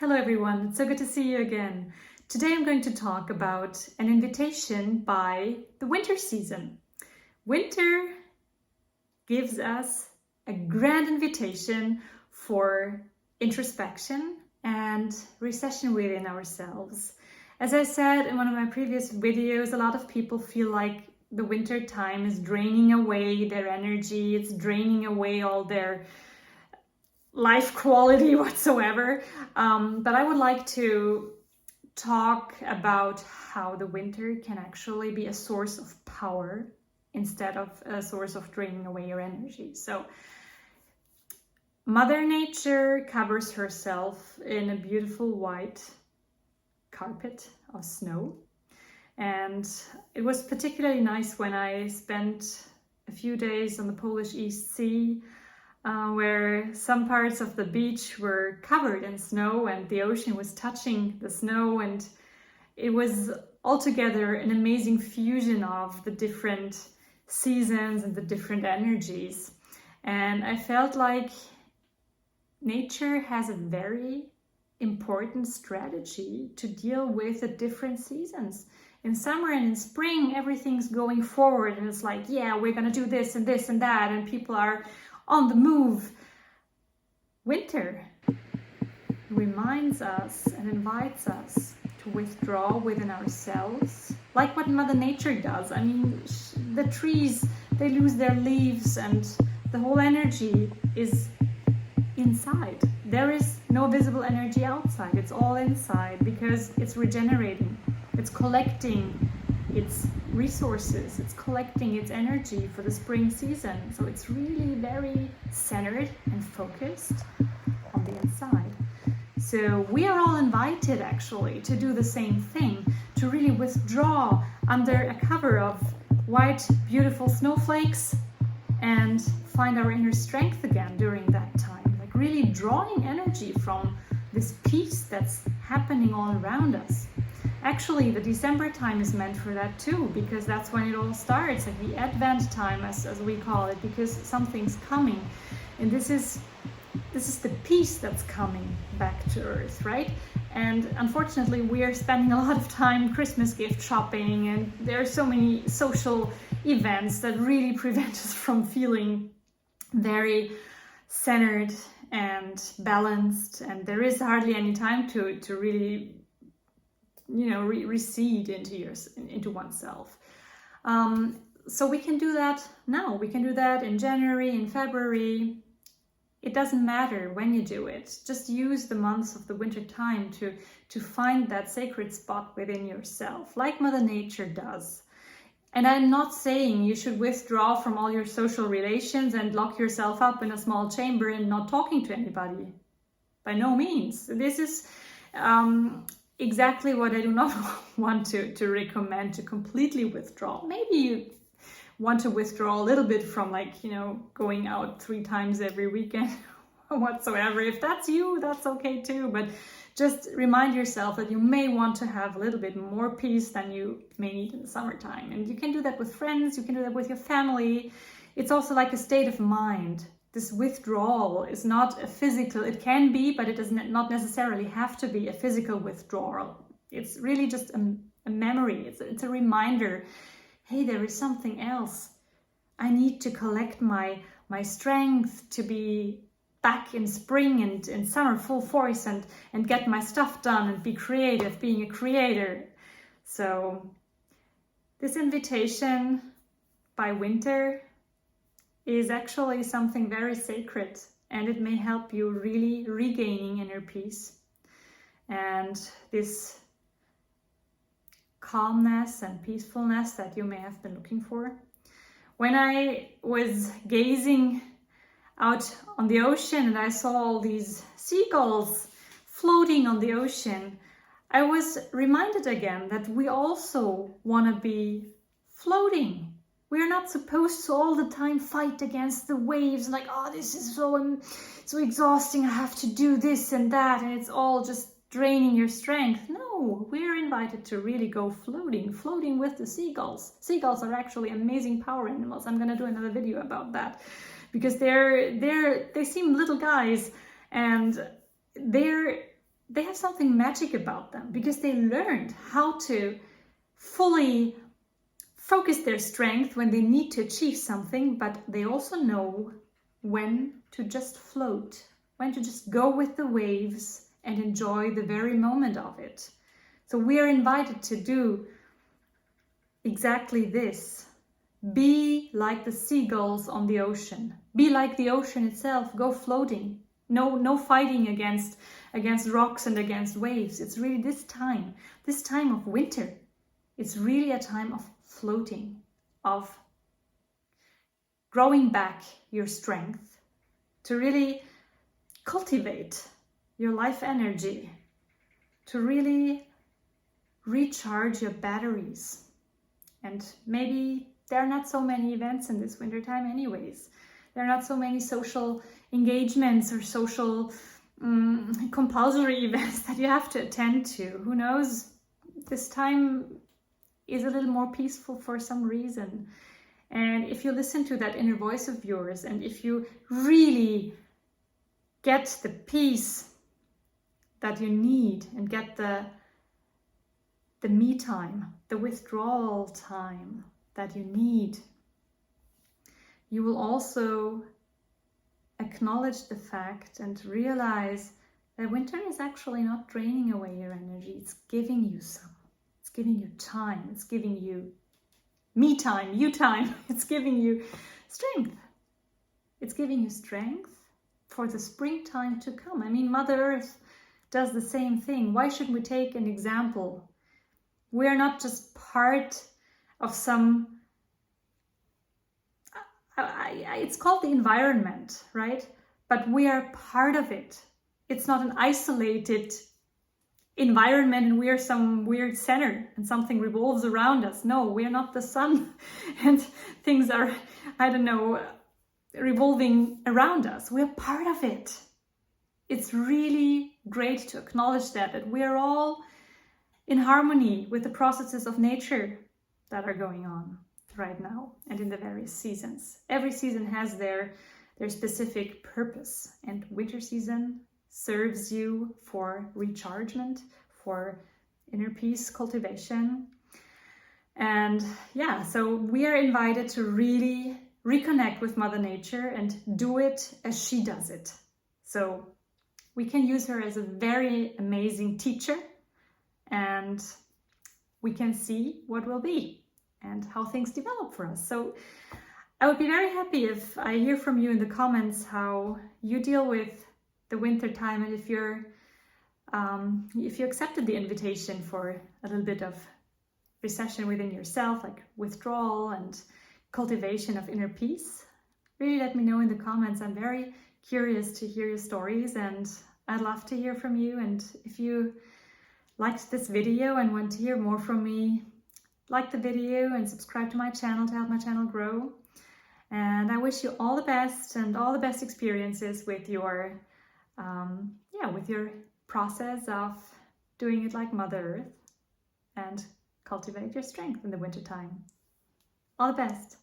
Hello everyone, it's so good to see you again. Today I'm going to talk about an invitation by the winter season. Winter gives us a grand invitation for introspection and recession within ourselves. As I said in one of my previous videos, a lot of people feel like the winter time is draining away their energy, it's draining away all their life quality whatsoever. But I would like to talk about how the winter can actually be a source of power instead of a source of draining away your energy. So Mother Nature covers herself in a beautiful white carpet of snow. And it was particularly nice when I spent a few days on the Polish East Sea, where some parts of the beach were covered in snow and the ocean was touching the snow, and it was altogether an amazing fusion of the different seasons and the different energies. And I felt like nature has a very important strategy to deal with the different seasons. In summer and in spring, everything's going forward and it's like, yeah, we're gonna do this and this and that, and people are on the move. Winter reminds us and invites us to withdraw within ourselves, like what Mother Nature does. I mean, the trees, they lose their leaves and the whole energy is inside. There is no visible energy outside, it's all inside because it's regenerating, it's collecting its resources, it's collecting its energy for the spring season. So it's really very centered and focused on the inside. So we are all invited actually to do the same thing, to really withdraw under a cover of white, beautiful snowflakes and find our inner strength again during that time. Like really drawing energy from this peace that's happening all around us. Actually, the December time is meant for that too, because that's when it all starts, like the Advent time, as we call it, because something's coming. And this is the peace that's coming back to Earth, right? And unfortunately, we are spending a lot of time Christmas gift shopping, and there are so many social events that really prevent us from feeling very centered and balanced, and there is hardly any time to really recede into oneself. So we can do that now. We can do that in January, in February. It doesn't matter when you do it. Just use the months of the winter time to find that sacred spot within yourself, like Mother Nature does. And I'm not saying you should withdraw from all your social relations and lock yourself up in a small chamber and not talking to anybody. By no means. This is exactly what I do not want to recommend, to completely withdraw. Maybe you want to withdraw a little bit from going out 3 times every weekend or whatsoever. If that's you, that's okay too. But just remind yourself that you may want to have a little bit more peace than you may need in the summertime. And you can do that with friends, you can do that with your family. It's also like a state of mind. This withdrawal is not a physical, it can be, but it does not necessarily have to be a physical withdrawal. It's really just a memory, it's a reminder, hey, there is something else. I need to collect my strength to be back in spring and in summer full force and get my stuff done and be creative, being a creator. So this invitation by winter is actually something very sacred, and it may help you really regaining inner peace and this calmness and peacefulness that you may have been looking for. When I was gazing out on the ocean and I saw all these seagulls floating on the ocean, I was reminded again that we also want to be floating. We are not supposed to all the time fight against the waves, like, oh, this is so exhausting, I have to do this and that, and it's all just draining your strength. No, we're invited to really go floating with the seagulls. Seagulls are actually amazing power animals. I'm gonna do another video about that because they seem little guys, and they're they have something magic about them because they learned how to fully focus their strength when they need to achieve something, but they also know when to just float, when to just go with the waves and enjoy the very moment of it. So we are invited to do exactly this. Be like the seagulls on the ocean. Be like the ocean itself. Go floating. No fighting against rocks and against waves. It's really this time of winter. It's really a time of floating, of growing back your strength, to really cultivate your life energy, to really recharge your batteries. And maybe there are not so many events in this winter time anyways. There are not so many social engagements or social compulsory events that you have to attend to. Who knows? This time is a little more peaceful for some reason. And if you listen to that inner voice of yours, and if you really get the peace that you need and get the me time, the withdrawal time that you need, you will also acknowledge the fact and realize that winter is actually not draining away your energy. It's giving you some. It's giving you time. It's giving you me time, you time. It's giving you strength. It's giving you strength for the springtime to come. I mean, Mother Earth does the same thing. Why shouldn't we take an example? We are not just part of some, it's called the environment, right? But we are part of it. It's not an isolated environment and we are some weird center and something revolves around us. No, we are not the sun and things are, I don't know, revolving around us. We're part of it. It's really great to acknowledge that we are all in harmony with the processes of nature that are going on right now and in the various seasons. Every season has their specific purpose, and winter season serves you for rechargement, for inner peace cultivation. And yeah, so we are invited to really reconnect with Mother Nature and do it as she does it. So we can use her as a very amazing teacher, and we can see what will be and how things develop for us. So I would be very happy if I hear from you in the comments how you deal with the winter time, and if you accepted the invitation for a little bit of recession within yourself, like withdrawal and cultivation of inner peace. Really let me know in the comments. I'm very curious to hear your stories, and I'd love to hear from you. And if you liked this video and want to hear more from me, like the video and subscribe to my channel to help my channel grow. And I wish you all the best and all the best experiences with your with your process of doing it like Mother Earth, and cultivate your strength in the winter time. All the best.